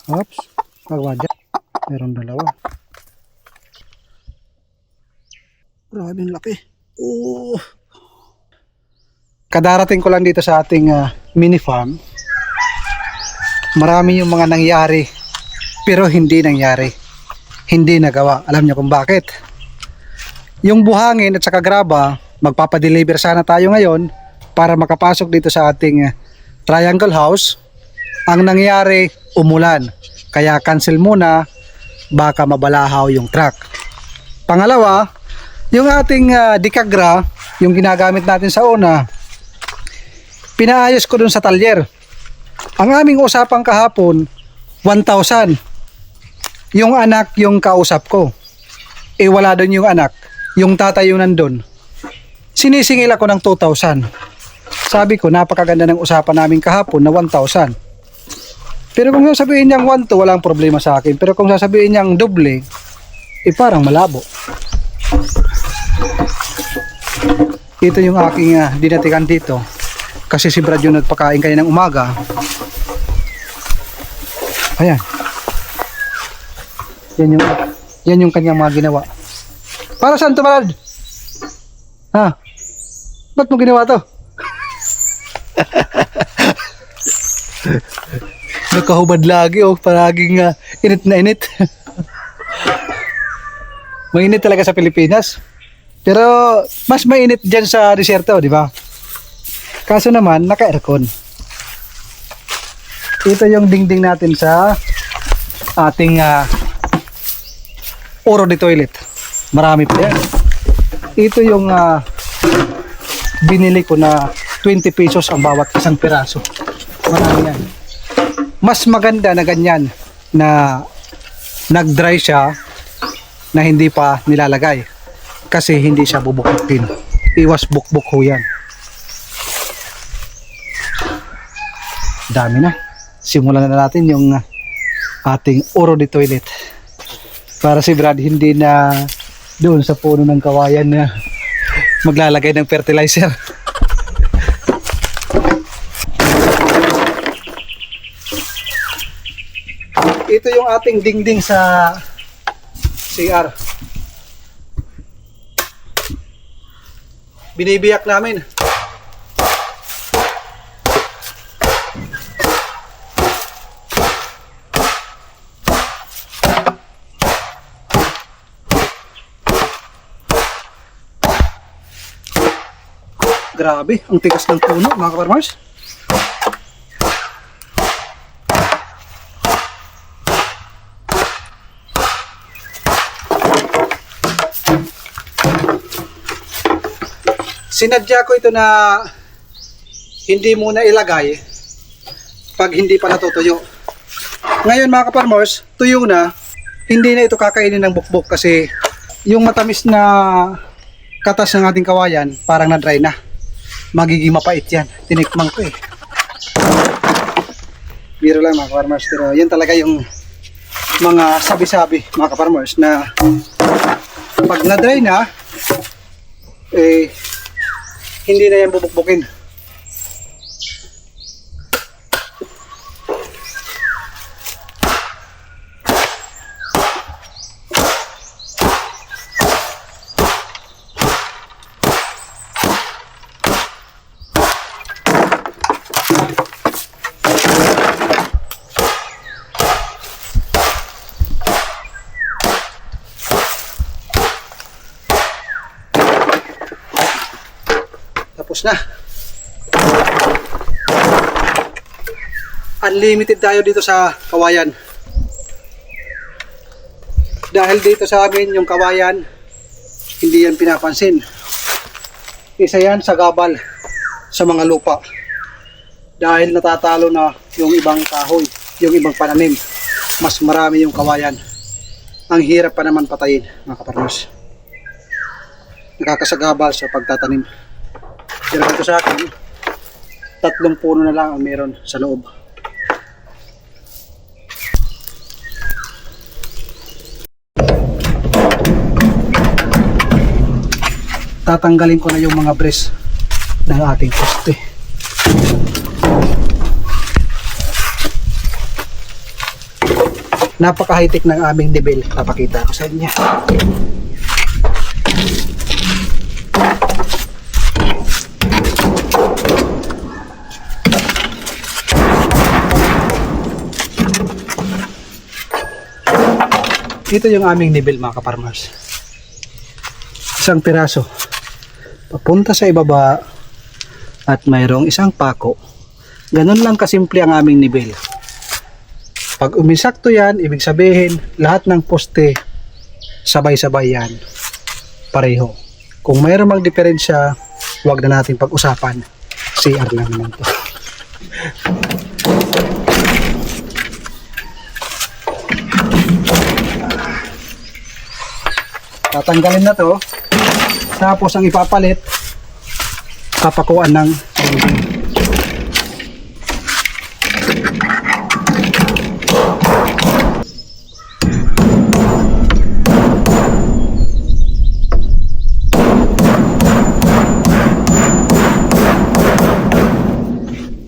Oops, pagwadya. Meron dalawa. Grabe ang laki. Oh. Kadarating ko lang dito sa ating mini farm. Marami yung mga nangyari pero hindi nangyari. Hindi nagawa. Alam niyo kung bakit? Yung buhangin at saka graba, magpapadeliver sana tayo ngayon para makapasok dito sa ating triangle house. Ang nangyari, umulan. Kaya cancel muna, baka mabalahaw yung truck. Pangalawa, yung ating dikagra, yung ginagamit natin sa una, pinaayos ko dun sa talyer. Ang aming usapang kahapon, 1,000. Yung anak yung kausap ko. Eh wala dun yung anak. Yung tatay yung nandun. Sinisingil ako ng 2,000. Sabi ko, napakaganda ng usapan namin kahapon na 1,000. Pero kung sasabihin niyang 1 to, walang problema sa akin. Pero kung sasabihin niyang doble, eh parang malabo. Ito yung aking dinatikan dito. Kasi si Brad yung nagpakain kayo ng umaga. Ayan. Yan yung kanyang mga ginawa. Para saan to, Brad? Ha? Ba't mo ginawa to? Nakahubad lagi, oh, paraging init na init. Mainit talaga sa Pilipinas. Pero mas mainit dyan sa desierto, di ba? Kaso naman, naka-aircon. Ito yung dingding natin sa ating oro de toilet. Marami pa yan. Ito yung binili ko na 20 pesos ang bawat isang piraso. Marami yan. Mas maganda na ganyan na nag-dry siya na hindi pa nilalagay kasi hindi siya bubukutin. Iwas bukbuk ho yan. Dami na. Simulan na natin yung ating oro de toilet para si Brad hindi na doon sa puno ng kawayan na maglalagay ng fertilizer. Ito yung ating dingding sa CR. Binibiyak namin. Grabe, ang tigas ng puno, mga kaparmers. Sinadya ko ito na hindi muna ilagay pag hindi pa natutuyo. Ngayon mga kaparmers, tuyo na, hindi na ito kakainin ng bukbok kasi yung matamis na katas ng ating kawayan parang na-dry na. Magiging mapait yan. Tinikman ko eh. Biro lang mga kaparmers, pero yan talaga yung mga sabi-sabi mga kaparmers na pag na-dry na, eh hindi na yan bubukbukin. Tapos na. Unlimited tayo dito sa kawayan. Dahil dito sa amin yung kawayan, hindi yan pinapansin. Isa yan sa gabal sa mga lupa. Dahil natatalo na yung ibang kahoy, yung ibang pananim. Mas marami yung kawayan. Ang hirap pa naman patayin, mga kaparnos. Nakakasagabal sa pagtatanim. Pero dito sa akin, 3 puno na lang ang meron sa loob. Tatanggalin ko na yung mga brace ng ating poste. Napaka-high-tech ng aming nibil. Papakita ko sa inyo. Ito yung aming nibil mga kaparmers. Isang piraso papunta sa ibaba at mayroong isang pako. Ganun lang kasimple ang aming nibil. Pag umisakto yan, ibig sabihin lahat ng poste sabay-sabay yan, pareho. Kung mayroong magdiferensya, huwag na natin pag-usapan. CR lang naman to. Tatanggalin na to. Tapos ang ipapalit, papakuan ng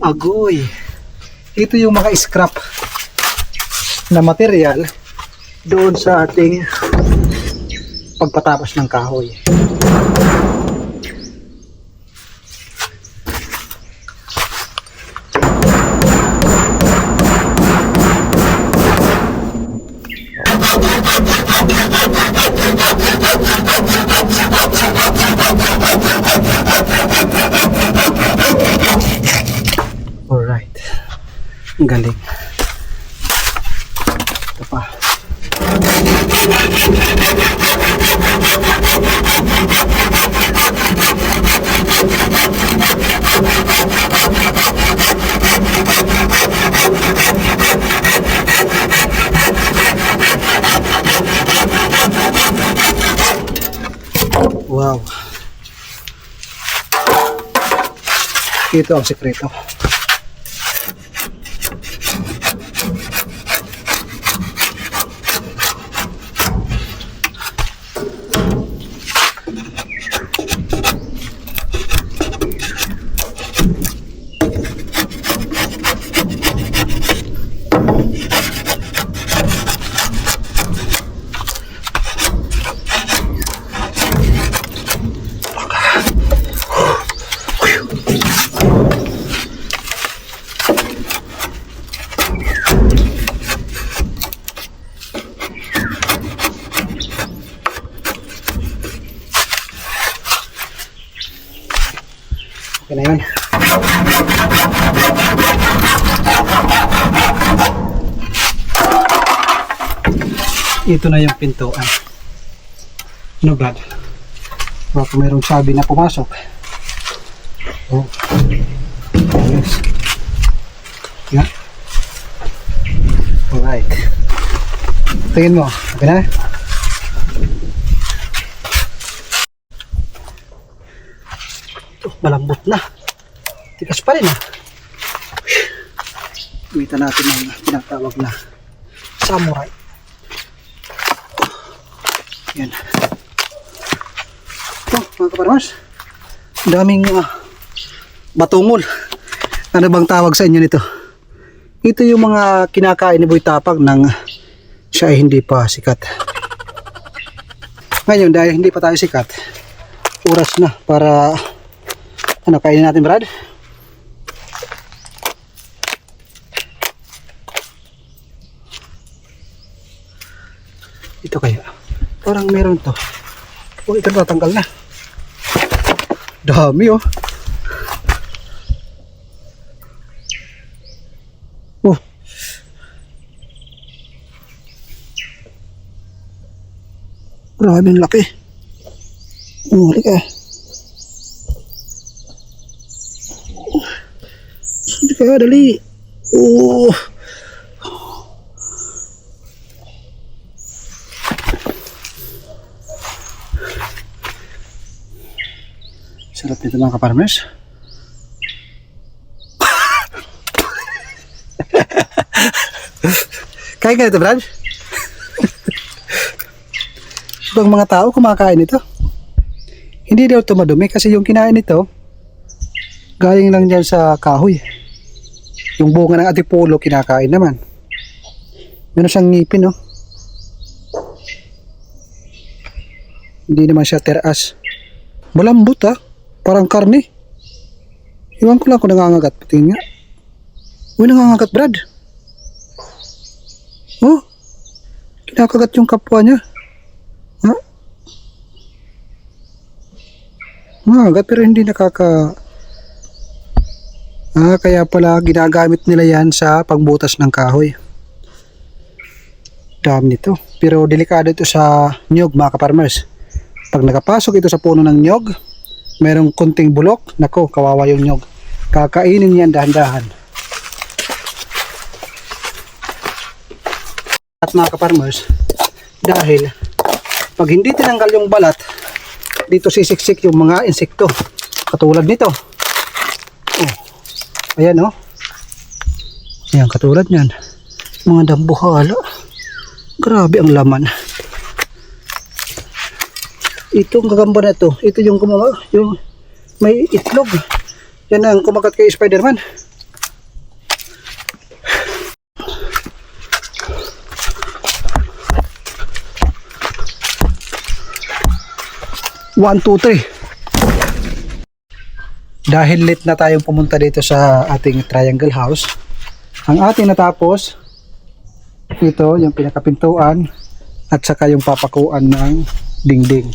agoy. Ito yung mga scrap na material doon sa ating pagpatapos ng kahoy. Alright. Ang galing. Ito pa. Wow. Ito ang sekreto. Okay na yun. Ito na yung pintuan. No, Brad? Baka mayroong sabi na pumasok. Oh. Yes. Yeah. Alright. Tingin mo. Okay na? Malambot na. Tigas pa rin ah. Gamitan natin ang tinatawag na samurai. Yan. Ito mga kaparmas. Daming batungol. Ano bang tawag sa inyo nito? Ito yung mga kinakain ni Boy Tapang nang siya ay hindi pa sikat. Ngayon dahil hindi pa tayo sikat, oras na para ano, kainin natin, Brad? Ito kaya. Parang meron to. Oh, ito tatanggal na. Dami oh. Oh. Maraming laki. Halika. Halika, dali. Oh. Sarap nito mga kaparmers. Kaya ka nito, Brad? Ibang mga tao kumakain ito. Hindi daw ito madumi kasi yung kinain nito galing lang dyan sa kahoy. Yung bunga ng antipolo kinakain naman. Meron siyang ngipin, no? Hindi naman siya teraas. Malambot, ha? Parang karne. Iwan ko lang kung nangangagat. Patingin nga. Uy, nangangagat, Brad. Oh, kinakagat yung kapwa niya. Ha? Nangangagat pero hindi nakaka... kaya pala ginagamit nila yan sa pagbutas ng kahoy. Dami nito. Pero delikado ito sa nyog, mga kaparmers. Pag nakapasok ito sa puno ng nyog, mayroong kunting bulok, nako, kawawa yung nyog. Kakainin niyan dahan-dahan. At mga kaparmers, dahil pag hindi tinanggal yung balat, dito sisiksik yung mga insekto. Katulad nito. Oh, ayan, oh. Ayan, katulad niyan. Mga dambuhala. Grabe ang laman. Itong gagamba na ito, ito yung gumawa, yung may itlog. Yan ang kumagat kay Spider-Man. One, two, three. Dahil late na tayong pumunta dito sa ating triangle house, ang ating natapos, ito yung pinakapintuan at saka yung papakuan ng dingding.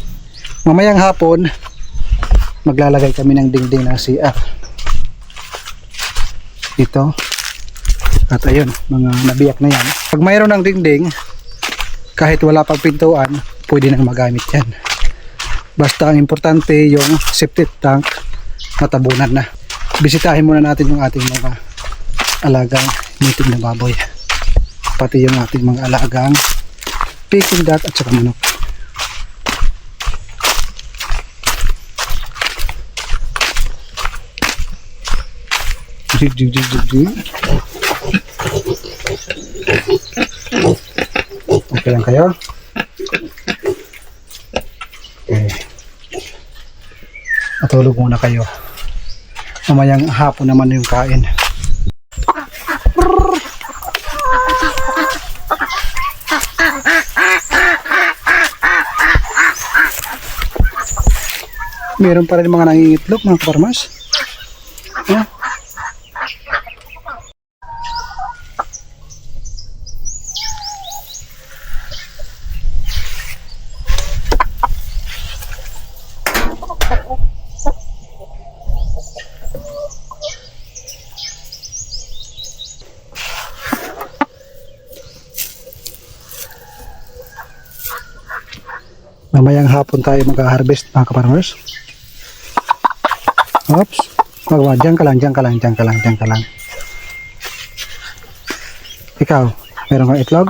Mamayang hapon, maglalagay kami ng dingding ng CR. Ito. At ayun, mga nabiyak na yan. Pag mayroon ng dingding, kahit wala pang pintuan, pwede nang magamit yan. Basta ang importante yung septic tank matabunan na. Bisitahin muna natin yung ating mga alagang native na baboy. Pati yung ating mga alagang Peking duck at saka manok. Okay lang kayo? Okay. Matulog muna kayo. Mamayang hapon naman yung kain. Meron pa rin mga nangingitlog, mga kaparmas. Yeah. Mamayang hapon tayo mag-harvest, mga kaparmers. Oops. Wag, dyan ka lang. Ikaw, meron kang itlog?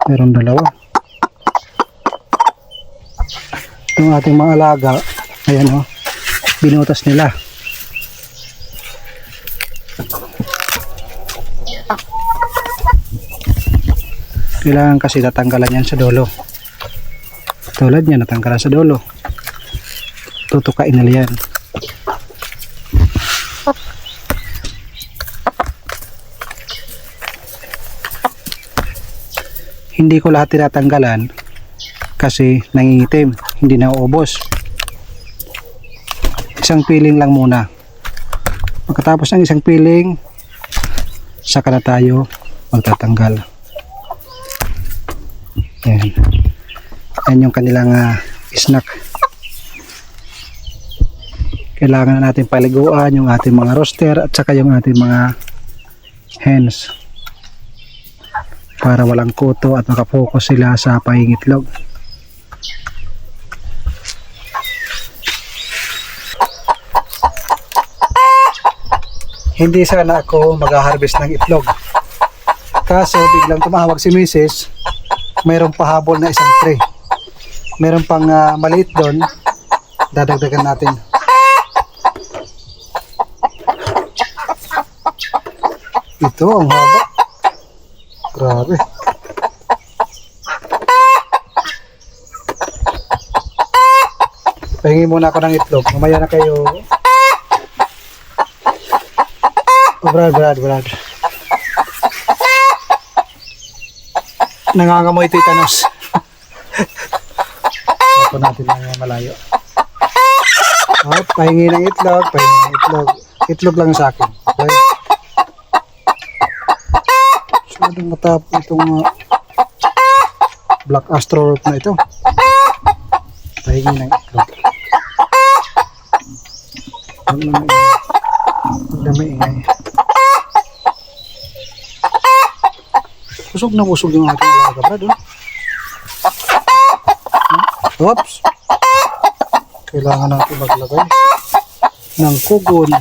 Meron dalawa. Yung ating mga alaga, ayan, oh, binutas nila. Kailangan kasi tatanggalan yan sa dulo. Tulad niya, natanggalan sa dulo. Tutukain nila yan. Hindi ko lahat tinatanggalan kasi nangingitim, hindi na uubos. Isang piling lang muna. Pagkatapos ng isang piling, saka na tayo magtatanggal. Ayan. Ayan yung kanilang snack. Kailangan na natin paliguan yung ating mga rooster at saka yung ating mga hens para walang kuto at makapokus sila sa pangingitlog. Hindi sana ako mag-harvest ng itlog. Kaso biglang tumawag si Mrs. Mayroong pahabol na isang tray. Mayroon pang maliit doon. Dadagdagan natin. Ito ang haba. Grabe. Pahingi muna ako ng itlog. Mamaya na kayo. Oh, Brad. nangangamoy tetanus. Tapos natin lang yung malayo. Oh, pahingi ng itlog, pahingi ng itlog. Itlog lang sa akin. Okay? So, anong matapos itong black astrorop na ito? Pahingi ng itlog. Huwag na maingay. Busog na busog yung ating alaga, Brad. Oops! Kailangan natin maglagay ng kugon.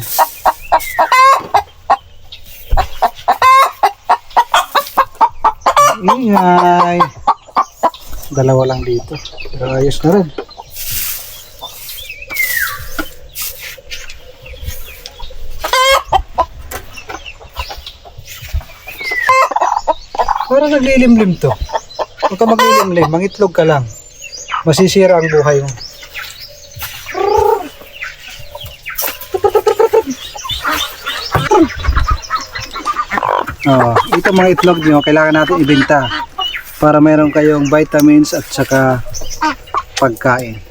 Ingay! Dalawa lang dito. Pero ayos na rin. Parang naglilimlim to. Huwag ka maglilimlim, mangitlog ka lang. Masisira ang buhay mo. Ito mga itlog nyo, kailangan natin ibenta para mayroon kayong vitamins at saka pagkain.